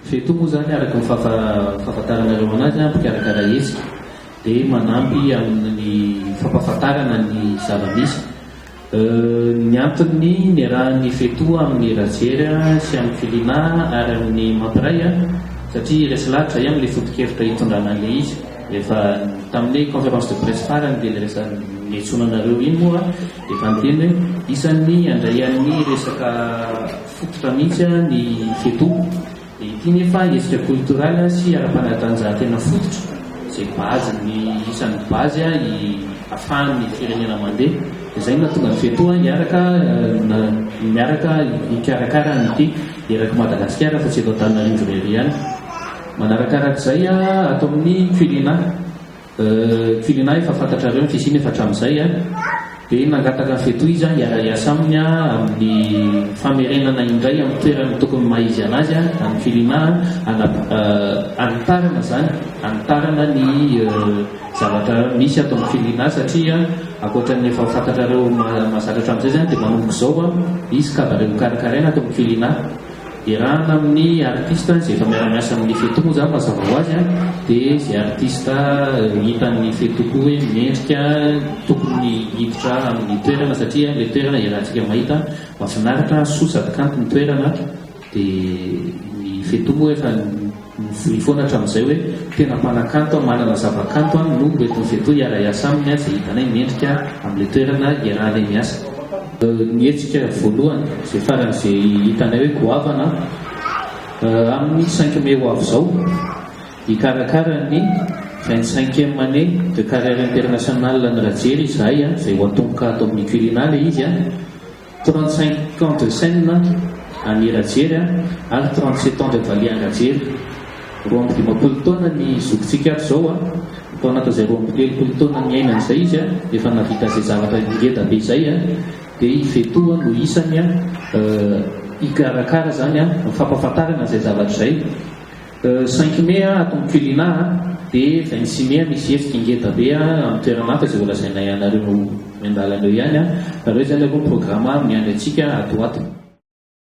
Feto moa zany araka ny fahafantaranareo anazy mpikarakara hetsika dia manampy amin'ny fampahafantarana ny zava-misy. Ny antony niarahan'ny feto amin'ny rajery sy amin'ny filina ary amin'ny mampiray satria resy lahatra amin'ilay foto-kevitra hitondrana an'ilay izy. Efa tamin'ny conférence de presse farany dia niantsonanareo iny moa efa niteny hoe isan'ny andrayan'ny resaka fototra mihitsy ny feto. Ity nefa hetsika kulturale sy ara-panatanjahantena fototra izay bazy ny isan'ny bazy ahafahan'ny firenena mandeha. Dia izay nahatonga ny feto miaraka hikarakara an'ity eraky Madagasikara fa tsy eto Antananarivo irery ihany. Manarakarak'izay ato amin'ny filina efa fantatrareo ny fisiny efa hatramin'izay dia nangataka ny feto izy hiara-iasa aminy amin'ny famerenana indray amin'ny toerana tokony maizy anazy amin'ny filina anitarana zany, anitarana ny zavatra misy ato amin'ny filina satria ankoatran'ny efa fantatrareo mahazatra hatramin'izay zany dia manomboka izao izy kabareo karakaraina ato amin'ny filina irahana amin'ny artiste izay efa miara-miasa amin'ny feto moa zany mazava ho azy dia izay artiste hitan'ny feto koa hoe mendrika tokony hiditra amin'ny toerana satria ilay toerana iarahantsika mahita mahafinaritra soa sady kanto ny toerana. Dia ny feto moa efa nivory foana hatramin'izay hoe tena mpanakanto manana zava-kanto no entin'ny feto hiara-iasa aminy izay hitanay mendrika amin'ilay toerana iarahanay miasa. Ny hetsika voalohany izay faran'izay hitanay hoe goavana amin'ny 5 mai ho avy izao hikarakara ny 25e année de carrière internationale ny rajery izahay izay ho atomboka ato amin'ny culinale izy 35 ans de scène any rajery ary 37 ans de valia ny rajery. 25 taona ny zokintsika ato izao tao anaty izay 23 taona ny ainan'izay izy efa navita izay zavatra ngeda be izay dia feto no isany hikarakara zany fampahafantarana izay zavatra izay. 5 mai ato amin'ny culina dia 26 mai misy hetsika ngeda be amin'ny toerana hafa izay olazainay anareo mendalaneo ihany. Ireo zany aloha programme miandry antsika ato.